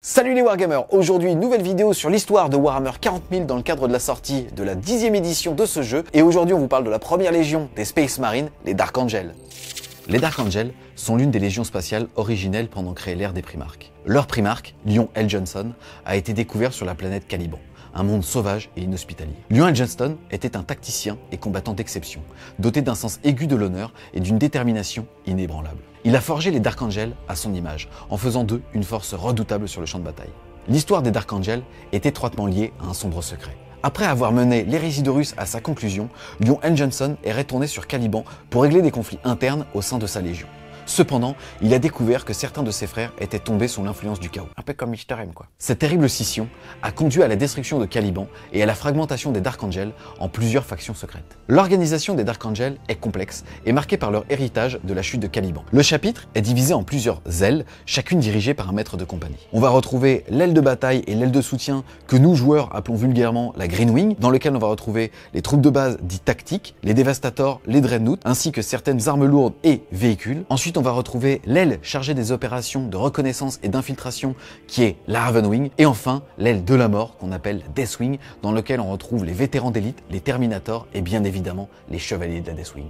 Salut les Wargamers, aujourd'hui une nouvelle vidéo sur l'histoire de Warhammer 40 000 dans le cadre de la sortie de la 10e édition de ce jeu. Et aujourd'hui on vous parle de la première légion des Space Marines, les Dark Angels. Les Dark Angels sont l'une des légions spatiales originelles pendant créer l'ère des Primarques. Leur Primarque, Lion L. Johnston, a été découvert sur la planète Caliban, un monde sauvage et inhospitalier. Lion L. Johnston était un tacticien et combattant d'exception, doté d'un sens aigu de l'honneur et d'une détermination inébranlable. Il a forgé les Dark Angels à son image, en faisant d'eux une force redoutable sur le champ de bataille. L'histoire des Dark Angels est étroitement liée à un sombre secret. Après avoir mené l'hérésie d'Horus à sa conclusion, Lion L. Johnston est retourné sur Caliban pour régler des conflits internes au sein de sa légion. Cependant, il a découvert que certains de ses frères étaient tombés sous l'influence du chaos. Un peu comme Mr. M quoi. Cette terrible scission a conduit à la destruction de Caliban et à la fragmentation des Dark Angels en plusieurs factions secrètes. L'organisation des Dark Angels est complexe et marquée par leur héritage de la chute de Caliban. Le chapitre est divisé en plusieurs ailes, chacune dirigée par un maître de compagnie. On va retrouver l'aile de bataille et l'aile de soutien que nous joueurs appelons vulgairement la Green Wing, dans lequel on va retrouver les troupes de base dites tactiques, les Devastators, les Dreadnoughts, ainsi que certaines armes lourdes et véhicules. Ensuite, on va retrouver l'aile chargée des opérations de reconnaissance et d'infiltration qui est la Raven Wing, et enfin l'aile de la mort qu'on appelle Death Wing, dans lequel on retrouve les vétérans d'élite, les Terminators et bien évidemment les chevaliers de la Death Wing.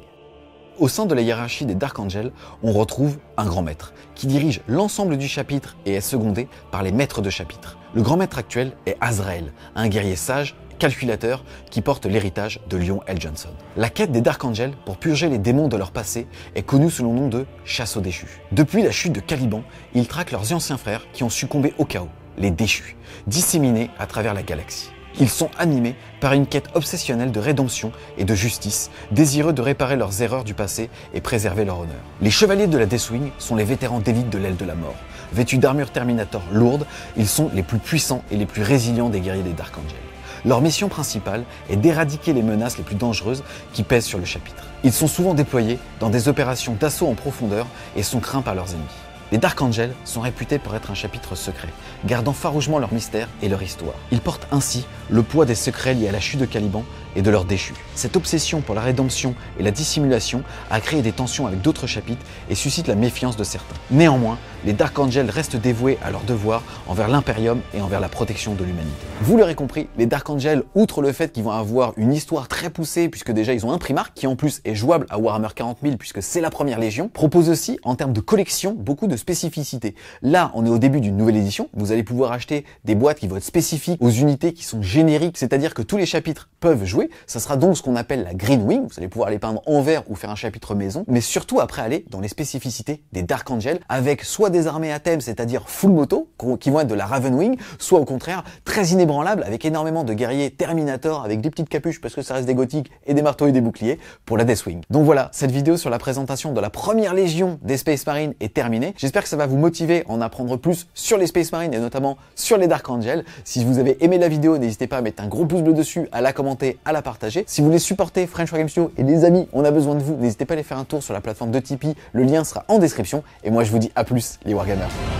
Au sein de la hiérarchie des Dark Angels, on retrouve un grand maître qui dirige l'ensemble du chapitre et est secondé par les maîtres de chapitre. Le grand maître actuel est Azrael, un guerrier sage, calculateur qui porte l'héritage de Lion L. Johnston. La quête des Dark Angels pour purger les démons de leur passé est connue sous le nom de chasse aux déchus. Depuis la chute de Caliban, ils traquent leurs anciens frères qui ont succombé au chaos, les déchus, disséminés à travers la galaxie. Ils sont animés par une quête obsessionnelle de rédemption et de justice, désireux de réparer leurs erreurs du passé et préserver leur honneur. Les chevaliers de la Death Wing sont les vétérans d'élite de l'aile de la mort. Vêtus d'armures Terminator lourdes, ils sont les plus puissants et les plus résilients des guerriers des Dark Angels. Leur mission principale est d'éradiquer les menaces les plus dangereuses qui pèsent sur le chapitre. Ils sont souvent déployés dans des opérations d'assaut en profondeur et sont craints par leurs ennemis. Les Dark Angels sont réputés pour être un chapitre secret, gardant farouchement leur mystère et leur histoire. Ils portent ainsi le poids des secrets liés à la chute de Caliban et de leurs déchus. Cette obsession pour la rédemption et la dissimulation a créé des tensions avec d'autres chapitres et suscite la méfiance de certains. Néanmoins, les Dark Angels restent dévoués à leur devoir envers l'Imperium et envers la protection de l'humanité. Vous l'aurez compris, les Dark Angels, outre le fait qu'ils vont avoir une histoire très poussée, puisque déjà ils ont un Primarque qui en plus est jouable à Warhammer 40 000 puisque c'est la première légion, proposent aussi en termes de collection beaucoup de spécificités. Là, on est au début d'une nouvelle édition, vous allez pouvoir acheter des boîtes qui vont être spécifiques aux unités qui sont génériques, c'est-à-dire que tous les chapitres peuvent jouer. Ça sera donc ce qu'on appelle la Green Wing, vous allez pouvoir les peindre en vert ou faire un chapitre maison, mais surtout après aller dans les spécificités des Dark Angels, avec soit des armées à thème, c'est-à-dire full moto, qui vont être de la Raven Wing, soit au contraire très inébranlables, avec énormément de guerriers Terminator, avec des petites capuches parce que ça reste des gothiques, et des marteaux et des boucliers pour la Death Wing. Donc voilà, cette vidéo sur la présentation de la première légion des Space Marines est terminée. J'espère que ça va vous motiver à en apprendre plus sur les Space Marines et notamment sur les Dark Angels. Si vous avez aimé la vidéo, n'hésitez pas à mettre un gros pouce bleu dessus, à la commenter, à la partager. Si vous voulez supporter French Wargame Studio et les amis, on a besoin de vous, n'hésitez pas à aller faire un tour sur la plateforme de Tipeee, le lien sera en description. Et moi je vous dis à plus les Wargamers.